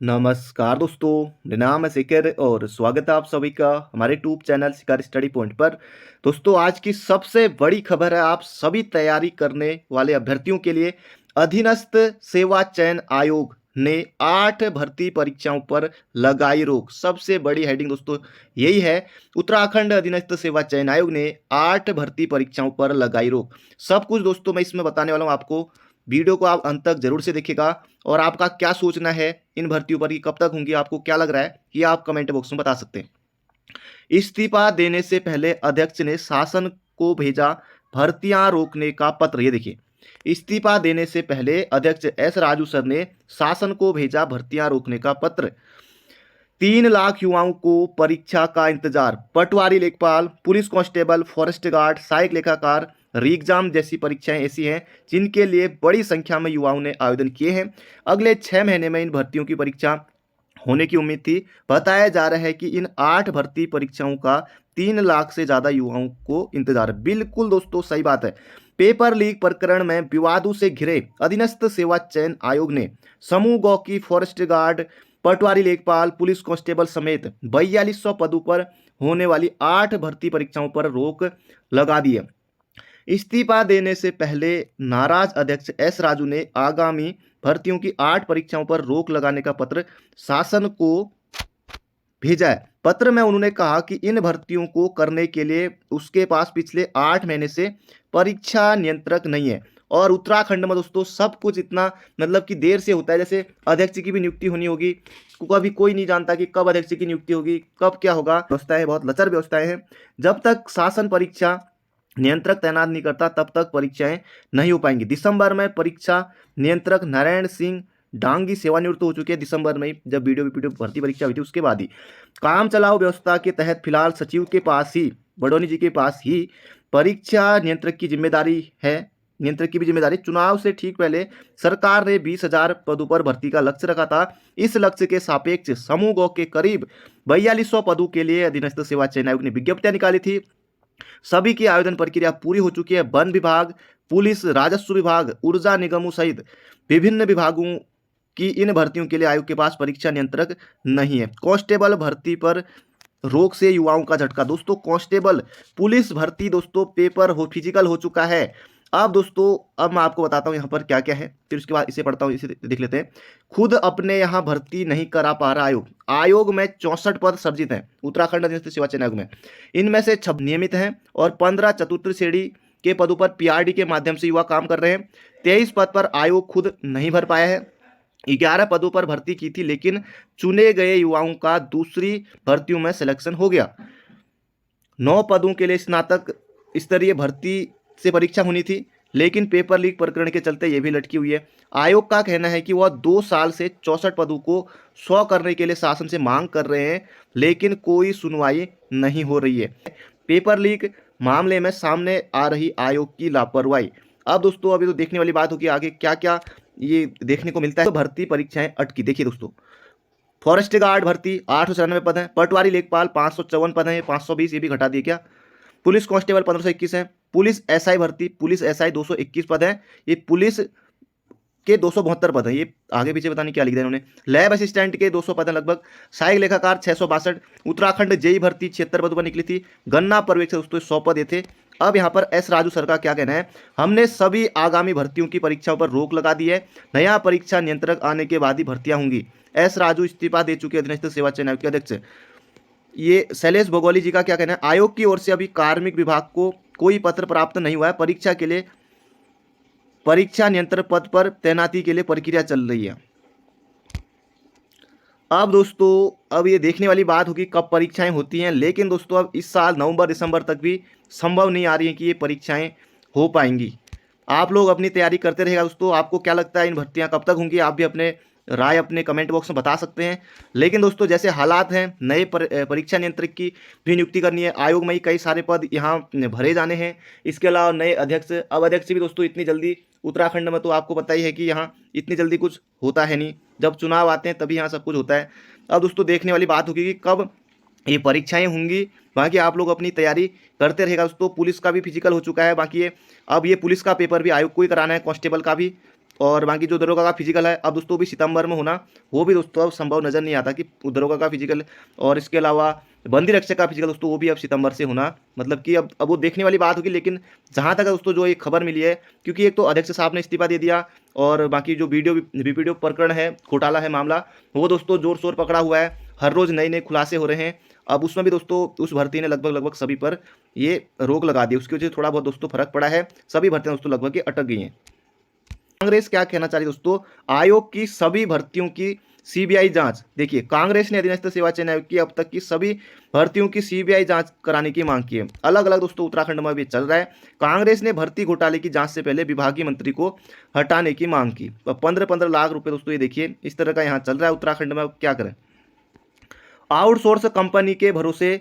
नमस्कार दोस्तों, मेरा नाम है शिखर और स्वागत है आप सभी का हमारे यूट्यूब चैनल शिखर स्टडी पॉइंट पर। दोस्तों, आज की सबसे बड़ी खबर है आप सभी तैयारी करने वाले अभ्यर्थियों के लिए। अधीनस्थ सेवा चयन आयोग ने 8 भर्ती परीक्षाओं पर लगाई रोक। सबसे बड़ी हेडिंग दोस्तों यही है। उत्तराखंड अधीनस्थ सेवा चयन आयोग ने 8 भर्ती परीक्षाओं पर लगाई रोक। सब कुछ दोस्तों मैं इसमें बताने वाला हूँ आपको। वीडियो को आप अंत तक जरूर से देखिएगा। और आपका क्या सोचना है इन भर्तियों पर कि कब तक होंगी, आपको क्या लग रहा है कि आप कमेंट बॉक्स में बता सकते हैं। इस्तीफा देने से पहले अध्यक्ष ने शासन को भेजा भर्तियां रोकने का पत्र। ये देखिए, इस्तीफा देने से पहले अध्यक्ष एस राजू सर ने शासन को भेजा भर्तियां रोकने का पत्र। 3 लाख युवाओं को परीक्षा का इंतजार। पटवारी लेखपाल, पुलिस कांस्टेबल, फॉरेस्ट गार्ड, सहायक लेखाकार, री एग्जाम जैसी परीक्षाएं ऐसी हैं जिनके लिए बड़ी संख्या में युवाओं ने आवेदन किए हैं। अगले 6 महीने में इन भर्तियों की परीक्षा होने की उम्मीद थी। बताया जा रहा है कि इन 8 भर्ती परीक्षाओं का 3 लाख से ज्यादा युवाओं को इंतजार है। बिल्कुल दोस्तों सही बात है। पेपर लीक प्रकरण में विवादों से घिरे अधीनस्थ सेवा चयन आयोग ने समूह गौ की फॉरेस्ट गार्ड, पटवारी लेखपाल, पुलिस कांस्टेबल समेत 4200 पदों पर होने वाली 8 भर्ती परीक्षाओं पर रोक लगा दी है। इस्तीफा देने से पहले नाराज अध्यक्ष एस राजू ने आगामी भर्तियों की 8 परीक्षाओं पर रोक लगाने का पत्र शासन को भेजा है। पत्र में उन्होंने कहा कि इन भर्तियों को करने के लिए उसके पास पिछले 8 महीने से परीक्षा नियंत्रक नहीं है। और उत्तराखंड में दोस्तों सब कुछ इतना मतलब कि देर से होता है। जैसे अध्यक्ष की भी नियुक्ति होनी होगी, कभी कोई नहीं जानता कि कब अध्यक्ष की नियुक्ति होगी, कब क्या होगा। व्यवस्थाएं बहुत लचर व्यवस्थाएं हैं। जब तक शासन परीक्षा नियंत्रक तैनात नहीं करता तब तक परीक्षाएं नहीं हो पाएंगी। दिसंबर में परीक्षा नियंत्रक नारायण सिंह डांगी सेवानिवृत्त हो चुके हैं। दिसंबर में जब वीडियो भर्ती परीक्षा हुई थी उसके बाद ही काम चलाओ व्यवस्था के तहत फिलहाल सचिव के पास ही, बडोनी जी के पास ही परीक्षा नियंत्रक की जिम्मेदारी है। नियंत्रक की भी जिम्मेदारी। चुनाव से ठीक पहले सरकार ने 20,000 पदों पर भर्ती का लक्ष्य रखा था। इस लक्ष्य के सापेक्ष समूह गौ के करीब 4200 पदों के लिए अधीनस्थ सेवा चयन आयोग ने विज्ञप्तियां निकाली थी। सभी की आवेदन प्रक्रिया पूरी हो चुकी है। वन विभाग, पुलिस, राजस्व विभाग, ऊर्जा निगमों सहित विभिन्न विभागों की इन भर्तियों के लिए आयोग के पास परीक्षा नियंत्रक नहीं है। कांस्टेबल भर्ती पर रोक से युवाओं का झटका। दोस्तों कांस्टेबल पुलिस भर्ती दोस्तों पेपर हो फिजिकल हो चुका है। अब दोस्तों अब मैं आपको बताता हूँ यहाँ पर क्या क्या है, फिर उसके बाद इसे पढ़ता हूँ, इसे देख लेते हैं। खुद अपने यहाँ भर्ती नहीं करा पा रहा आयोग। आयोग में 64 पद सर्जित हैं उत्तराखंड अधीनस्थ सेवा चयन आयोग में। इनमें से 6 नियमित हैं और 15 चतुर्थ श्रेणी के पदों पर पीआरडी के माध्यम से युवा काम कर रहे हैं। 23 पद पर आयोग खुद नहीं भर पाया है। 11 पदों पर भर्ती की थी लेकिन चुने गए युवाओं का दूसरी भर्तियों में सिलेक्शन हो गया। 9 पदों के लिए स्नातक स्तरीय भर्ती से परीक्षा होनी थी लेकिन पेपर लीक प्रकरण के चलते ये भी लटकी हुई है। आयोग का कहना है कि वह 2 साल से 64 पदों को 100 करने के लिए शासन से मांग कर रहे हैं लेकिन कोई सुनवाई नहीं हो रही है। पेपर लीक मामले में सामने आ रही आयोग की लापरवाही। अब दोस्तों अभी तो देखने वाली बात होगी आगे क्या क्या ये देखने को मिलता है। तो भर्ती परीक्षाएं अटकी। देखिए दोस्तों, फॉरेस्ट गार्ड भर्ती 894 पद हैं। पटवारी लेखपाल 554 पद हैं, 520 ये भी घटा दिए क्या। पुलिस कांस्टेबल 1521 है। पुलिस एसआई भर्ती, पुलिस एसआई 221 पद है। ये पुलिस के 272 पद हैं। ये आगे पीछे पता नहीं क्या लिख दिया इन्होंने। लैब असिस्टेंट के 200 पद हैं लगभग। सहायक लेखाकार 662। उत्तराखंड जेई भर्ती 76 पदों पर निकली थी। गन्ना पर्यवेक्षक दोस्तों 100 पद ये थे। अब यहाँ पर एस राजू सर का क्या कहना है। हमने सभी आगामी भर्तियों की परीक्षाओं पर रोक लगा दी है। नया परीक्षा नियंत्रक आने के बाद ही भर्तियां होंगी। एस राजू इस्तीफा दे चुके अधीनस्थ सेवा चयन आयोग के अध्यक्ष। ये शैलेश भोगोली जी का क्या कहना है। आयोग की ओर से अभी कार्मिक विभाग को कोई पत्र प्राप्त नहीं हुआ है। परीक्षा के लिए परीक्षा नियंत्रक पद पर तैनाती के लिए प्रक्रिया चल रही है। अब दोस्तों अब ये देखने वाली बात होगी कब परीक्षाएं होती हैं। लेकिन दोस्तों अब इस साल नवंबर दिसंबर तक भी संभव नहीं आ रही है कि ये परीक्षाएं हो पाएंगी। आप लोग अपनी तैयारी करते रहेगा दोस्तों। आपको क्या लगता है इन भर्तियां कब तक होंगी, आप भी अपने राय अपने कमेंट बॉक्स में बता सकते हैं। लेकिन दोस्तों जैसे हालात हैं, नए परीक्षा नियंत्रक की भी नियुक्ति करनी है। आयोग में ही कई सारे पद यहाँ भरे जाने हैं। इसके अलावा नए अध्यक्ष, अब अध्यक्ष भी दोस्तों इतनी जल्दी उत्तराखंड में तो आपको पता ही है कि यहाँ इतनी जल्दी कुछ होता है नहीं। जब चुनाव आते हैं तभी यहाँ सब कुछ होता है। अब दोस्तों देखने वाली बात होगी कि कब ये परीक्षाएं होंगी। बाकी आप लोग अपनी तैयारी करते रहेगा दोस्तों। पुलिस का भी फिजिकल हो चुका है। बाकी ये अब ये पुलिस का पेपर भी आयोग को ही कराना है, कांस्टेबल का भी। और बाकी जो दरोगा का फिजिकल है अब दोस्तों भी सितंबर में होना, वो भी दोस्तों अब संभव नज़र नहीं आता कि दरोगा का फिजिकल, और इसके अलावा बंदी रक्षक का फिजिकल दोस्तों वो भी अब सितंबर से होना, मतलब कि अब वो देखने वाली बात होगी। लेकिन जहाँ तक दोस्तों जो एक खबर मिली है, क्योंकि एक तो अध्यक्ष साहब ने इस्तीफा दे दिया और बाकी जो वीडियो प्रकरण है, घोटाला है मामला, वो दोस्तों जोर शोर पकड़ा हुआ है, हर रोज़ नए नए खुलासे हो रहे हैं। अब उसमें भी दोस्तों उस भर्ती ने लगभग सभी पर ये रोक लगा दी, उसकी वजह से थोड़ा बहुत दोस्तों फर्क पड़ा है, सभी भर्तियां दोस्तों लगभग ये अटक गई हैं। कांग्रेस क्या कहना चाह रही है दोस्तों, आयोग की सभी भर्तियों की सीबीआई जांच। देखिए, कांग्रेस ने अधीनस्थ सेवा चयन आयोग की अब तक की सभी भर्तियों की सीबीआई जांच कराने की मांग की है। अलग अलग दोस्तों उत्तराखंड में भी चल रहा है। कांग्रेस ने भर्ती घोटाले की जांच से पहले विभागीय मंत्री को हटाने की मांग की। 15-15 लाख रुपए दोस्तों, ये देखिए इस तरह का यहाँ चल रहा है उत्तराखंड में। अब क्या करें, आउटसोर्स कंपनी के भरोसे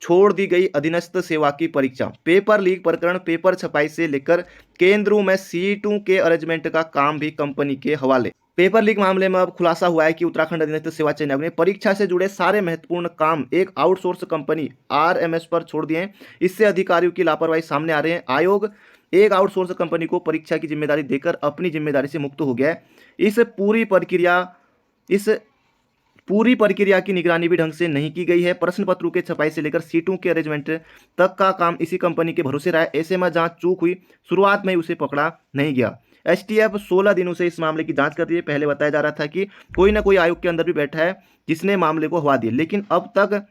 छोड़ दी गई अधीनस्थ सेवा की परीक्षा। पेपर लीक प्रकरण, पेपर छपाई से लेकर केंद्रों में सीटों के अरेंजमेंट का काम भी कंपनी के हवाले। पेपर लीक मामले में अब खुलासा हुआ है कि उत्तराखंड अधीनस्थ सेवा चयन आयोग ने परीक्षा से जुड़े सारे महत्वपूर्ण काम एक आउटसोर्स कंपनी आरएमएस पर छोड़ दिए हैं। इससे अधिकारियों की लापरवाही सामने आ रही है। आयोग एक आउटसोर्स कंपनी को परीक्षा की जिम्मेदारी देकर अपनी जिम्मेदारी से मुक्त हो गया है। इस पूरी प्रक्रिया की निगरानी भी ढंग से नहीं की गई है। प्रश्न पत्रों के छपाई से लेकर सीटों के अरेंजमेंट तक का काम इसी कंपनी के भरोसे रहा है। ऐसे में जहां चूक हुई, शुरुआत में ही उसे पकड़ा नहीं गया। एसटीएफ 16 दिनों से इस मामले की जांच कर रही है। पहले बताया जा रहा था कि कोई ना कोई आयोग के अंदर भी बैठा है जिसने मामले को हवा दी, लेकिन अब तक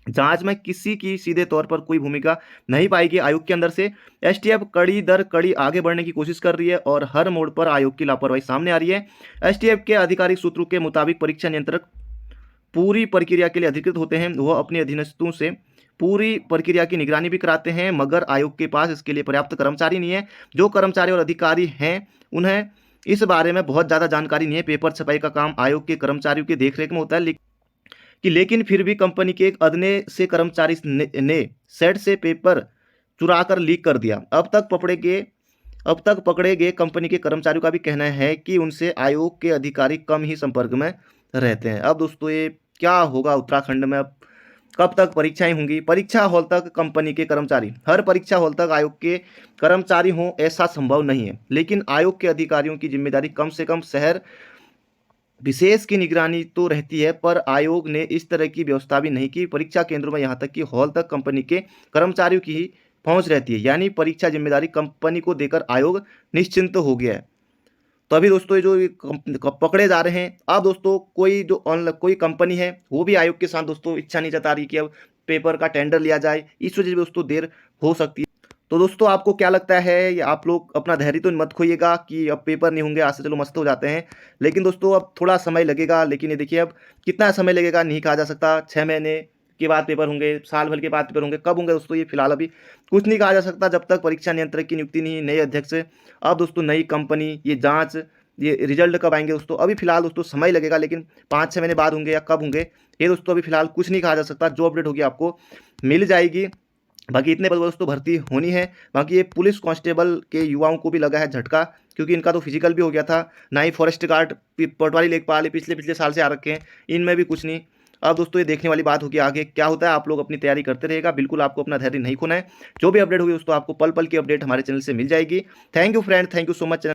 जांच में किसी की सीधे तौर पर कोई भूमिका नहीं पाई गई आयोग के अंदर से। एसटीएफ कड़ी दर कड़ी आगे बढ़ने की कोशिश कर रही है और हर मोड़ पर आयोग की लापरवाही सामने आ रही है। एसटीएफ के आधिकारिक सूत्रों के मुताबिक परीक्षा नियंत्रक पूरी प्रक्रिया के लिए अधिकृत होते हैं। वह अपने अधीनस्थों से पूरी प्रक्रिया की निगरानी भी कराते हैं, मगर आयोग के पास इसके लिए पर्याप्त कर्मचारी नहीं है। जो कर्मचारी और अधिकारी हैं उन्हें इस बारे में बहुत ज़्यादा जानकारी नहीं है। पेपर छपाई का काम आयोग के कर्मचारियों की देखरेख में होता है, लेकिन फिर भी कंपनी के एक अदने से कर्मचारी ने सेट से पेपर चुरा कर लीक कर दिया। अब तक पकड़े गए कंपनी के कर्मचारियों का भी कहना है कि उनसे आयोग के अधिकारी कम ही संपर्क में रहते हैं। अब दोस्तों ये क्या होगा उत्तराखंड में, अब कब तक परीक्षाएं होंगी? परीक्षा हॉल तक कंपनी के कर्मचारी, हर परीक्षा हॉल तक आयोग के कर्मचारी हों ऐसा संभव नहीं है, लेकिन आयोग के अधिकारियों की जिम्मेदारी कम से कम शहर विशेष की निगरानी तो रहती है, पर आयोग ने इस तरह की व्यवस्था भी नहीं की। परीक्षा केंद्रों में यहाँ तक कि हॉल तक कंपनी के कर्मचारियों की ही पहुँच रहती है, यानी परीक्षा जिम्मेदारी कंपनी को देकर आयोग निश्चिंत हो गया है। तो अभी दोस्तों ये जो पकड़े जा रहे हैं, अब दोस्तों कोई कंपनी है वो भी आयोग के साथ दोस्तों इच्छा नहीं जता रही कि अब पेपर का टेंडर लिया जाए, इस वजह से दोस्तों देर हो सकती है। तो दोस्तों आपको क्या लगता है, या आप लोग अपना धैर्य तो मत खोइएगा कि अब पेपर नहीं होंगे, आज से चलो मस्त हो जाते हैं, लेकिन दोस्तों अब थोड़ा समय लगेगा। लेकिन ये देखिए अब कितना समय लगेगा नहीं कहा जा सकता। 6 महीने के बाद पेपर होंगे, साल भर के बाद पेपर होंगे, कब होंगे दोस्तों ये फिलहाल अभी कुछ नहीं कहा जा सकता जब तक परीक्षा नियंत्रक की नियुक्ति नहीं, नए अध्यक्ष। अब दोस्तों नई कंपनी, ये जांच, ये रिजल्ट कब आएंगे दोस्तों, अभी फिलहाल दोस्तों समय लगेगा, लेकिन 5-6 महीने बाद होंगे या कब होंगे ये दोस्तों अभी फिलहाल कुछ नहीं कहा जा सकता। जो अपडेट होगी आपको मिल जाएगी। बाकी इतने पर दोस्तों भर्ती होनी है। बाकी ये पुलिस कांस्टेबल के युवाओं को भी लगा है झटका, क्योंकि इनका तो फिजिकल भी हो गया था, ना ही फॉरेस्ट गार्ड पटवारी लेखपाल पिछले साल से आ रखे हैं, इनमें भी कुछ नहीं। अब दोस्तों ये देखने वाली बात होगी आगे क्या होता है। आप लोग अपनी तैयारी करते रहेगा, बिल्कुल आपको अपना धैर्य नहीं खोना है। जो भी अपडेट होगी दोस्तों आपको पल पल की अपडेट हमारे चैनल से मिल जाएगी। Thank you friend, thank you so much.